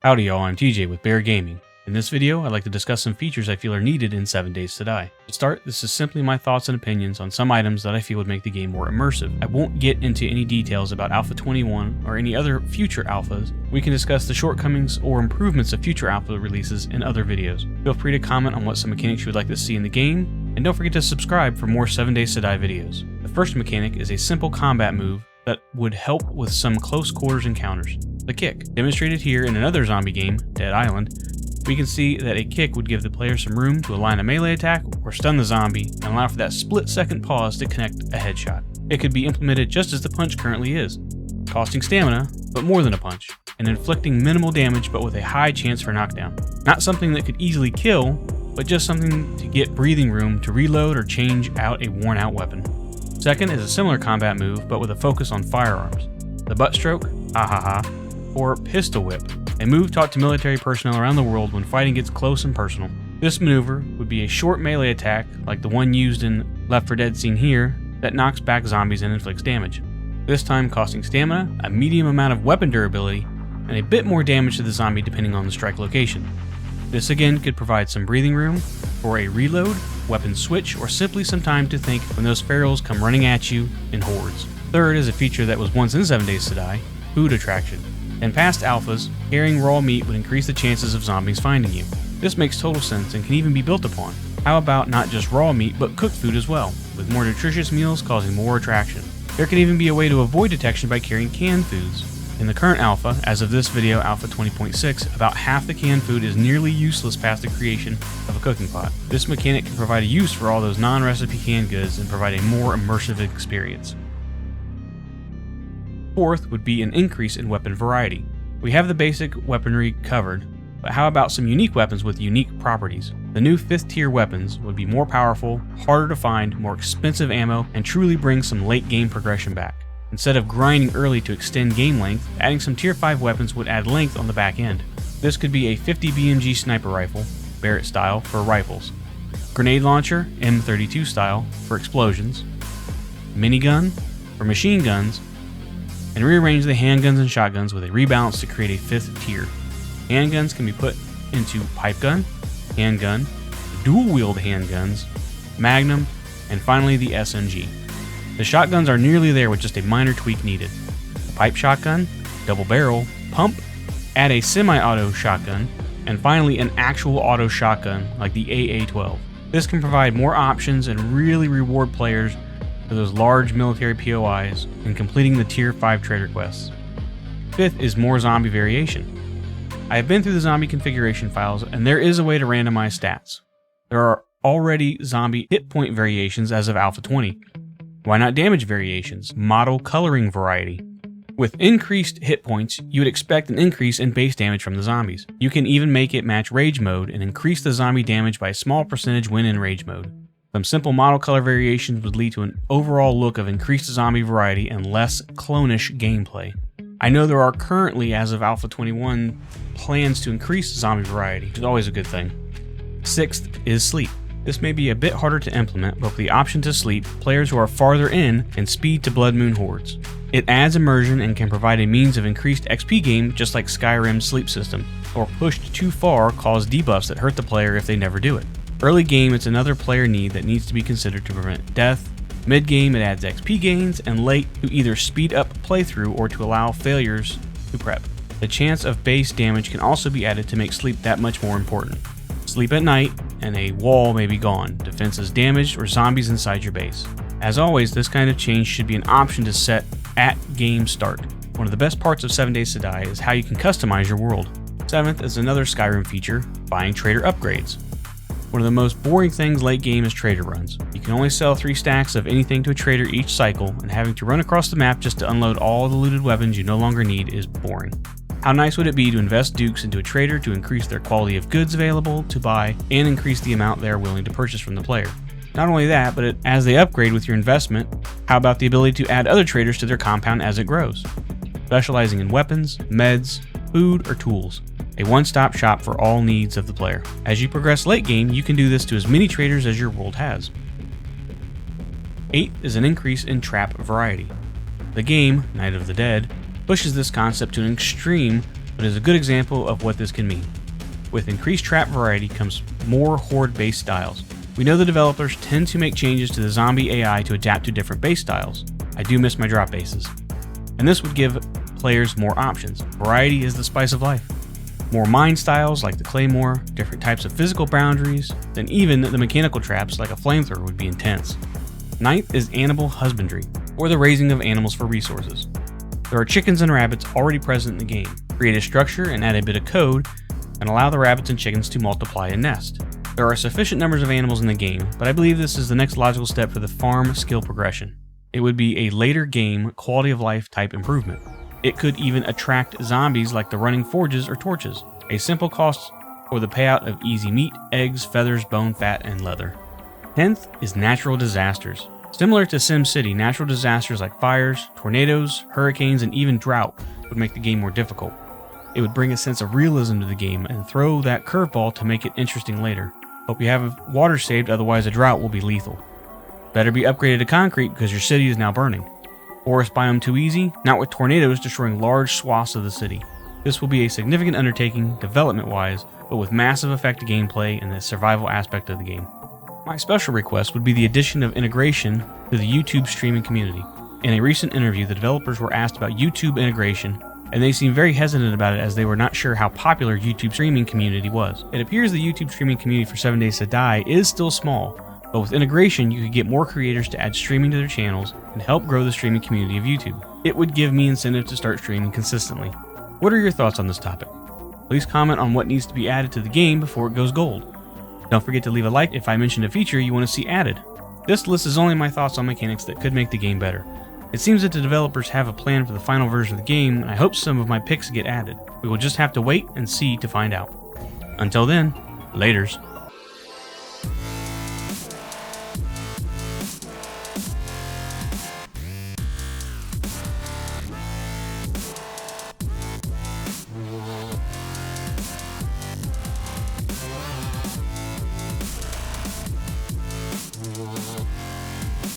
Howdy y'all, I'm TJ with Bear Gaming. In this video, I'd like to discuss some features I feel are needed in 7 Days to Die. To start, this is simply my thoughts and opinions on some items that I feel would make the game more immersive. I won't get into any details about Alpha 21 or any other future alphas. We can discuss the shortcomings or improvements of future alpha releases in other videos. Feel free to comment on what some mechanics you would like to see in the game, and don't forget to subscribe for more 7 Days to Die videos. The first mechanic is a simple combat move that would help with some close quarters encounters. The kick. Demonstrated here in another zombie game, Dead Island, we can see that a kick would give the player some room to align a melee attack or stun the zombie and allow for that split-second pause to connect a headshot. It could be implemented just as the punch currently is, costing stamina, but more than a punch, and inflicting minimal damage but with a high chance for knockdown. Not something that could easily kill, but just something to get breathing room to reload or change out a worn-out weapon. Second is a similar combat move, but with a focus on firearms. The butt stroke, or pistol whip, a move taught to military personnel around the world when fighting gets close and personal. This maneuver would be a short melee attack, like the one used in Left 4 Dead seen here, that knocks back zombies and inflicts damage. This time costing stamina, a medium amount of weapon durability, and a bit more damage to the zombie depending on the strike location. This again could provide some breathing room for a reload, weapon switch, or simply some time to think when those ferals come running at you in hordes. Third is a feature that was once in 7 Days to Die, food attraction. In past alphas, carrying raw meat would increase the chances of zombies finding you. This makes total sense and can even be built upon. How about not just raw meat but cooked food as well, with more nutritious meals causing more attraction. There can even be a way to avoid detection by carrying canned foods. In the current alpha, as of this video, Alpha 20.6, about half the canned food is nearly useless past the creation of a cooking pot. This mechanic can provide a use for all those non-recipe canned goods and provide a more immersive experience. Fourth would be an increase in weapon variety. We have the basic weaponry covered, but how about some unique weapons with unique properties? The new 5th tier weapons would be more powerful, harder to find, more expensive ammo, and truly bring some late game progression back. Instead of grinding early to extend game length, adding some tier 5 weapons would add length on the back end. This could be a 50 BMG sniper rifle, Barrett style, for rifles, grenade launcher, M32 style, for explosions, minigun, for machine guns, and rearrange the handguns and shotguns with a rebalance to create a 5th tier. Handguns can be put into pipe gun, handgun, dual-wield handguns, magnum, and finally the SMG. The shotguns are nearly there with just a minor tweak needed. A pipe shotgun, double barrel, pump, add a semi-auto shotgun, and finally an actual auto shotgun like the AA-12. This can provide more options and really reward players for those large military POIs in completing the tier 5 trader quests. Fifth is more zombie variation. I have been through the zombie configuration files and there is a way to randomize stats. There are already zombie hit point variations as of Alpha 20. Why not damage variations, model coloring variety? With increased hit points, you would expect an increase in base damage from the zombies. You can even make it match rage mode and increase the zombie damage by a small percentage when in rage mode. Some simple model color variations would lead to an overall look of increased zombie variety and less clone-ish gameplay. I know there are currently, as of Alpha 21, plans to increase zombie variety, which is always a good thing. Sixth is sleep. This may be a bit harder to implement, but with the option to sleep, players who are farther in can speed to Blood Moon hordes. It adds immersion and can provide a means of increased XP gain just like Skyrim's sleep system, or pushed too far cause debuffs that hurt the player if they never do it. Early game, it's another player need that needs to be considered to prevent death. Mid game, it adds XP gains, and late, to either speed up playthrough or to allow failures to prep. The chance of base damage can also be added to make sleep that much more important. Sleep at night, and a wall may be gone, defenses damaged, or zombies inside your base. As always, this kind of change should be an option to set at game start. One of the best parts of 7 Days to Die is how you can customize your world. Seventh is another Skyrim feature, buying trader upgrades. One of the most boring things late game is trader runs. You can only sell 3 stacks of anything to a trader each cycle, and having to run across the map just to unload all the looted weapons you no longer need is boring. How nice would it be to invest dukes into a trader to increase their quality of goods available to buy and increase the amount they are willing to purchase from the player? Not only that, but as they upgrade with your investment, how about the ability to add other traders to their compound as it grows? Specializing in weapons, meds, food, or tools. A one-stop shop for all needs of the player. As you progress late game, you can do this to as many traders as your world has. 8th is an increase in trap variety. The game, Night of the Dead, pushes this concept to an extreme, but but is a good example of what this can mean. With increased trap variety comes more horde-based styles. We know the developers tend to make changes to the zombie AI to adapt to different base styles. I do miss my drop bases. And this would give players more options. Variety is the spice of life. More mine styles like the claymore, different types of physical boundaries, then even the mechanical traps like a flamethrower would be intense. Ninth is animal husbandry, or the raising of animals for resources. There are chickens and rabbits already present in the game. Create a structure and add a bit of code, and allow the rabbits and chickens to multiply and nest. There are sufficient numbers of animals in the game, but I believe this is the next logical step for the farm skill progression. It would be a later game quality of life type improvement. It could even attract zombies like the running forges or torches, a simple cost for the payout of easy meat, eggs, feathers, bone, fat, and leather. 10th is natural disasters. Similar to SimCity, natural disasters like fires, tornadoes, hurricanes, and even drought would make the game more difficult. It would bring a sense of realism to the game and throw that curveball to make it interesting later. Hope you have water saved, otherwise a drought will be lethal. Better be upgraded to concrete because your city is now burning. Forest biome too easy? Not with tornadoes destroying large swaths of the city. This will be a significant undertaking development-wise, but with massive effect to gameplay and the survival aspect of the game. My special request would be the addition of integration to the YouTube streaming community. In a recent interview, the developers were asked about YouTube integration, and they seemed very hesitant about it as they were not sure how popular YouTube streaming community was. It appears the YouTube streaming community for 7 Days to Die is still small, but with integration you could get more creators to add streaming to their channels and help grow the streaming community of YouTube. It would give me incentive to start streaming consistently. What are your thoughts on this topic? Please comment on what needs to be added to the game before it goes gold. Don't forget to leave a like if I mentioned a feature you want to see added. This list is only my thoughts on mechanics that could make the game better. It seems that the developers have a plan for the final version of the game, and I hope some of my picks get added. We will just have to wait and see to find out. Until then, laters.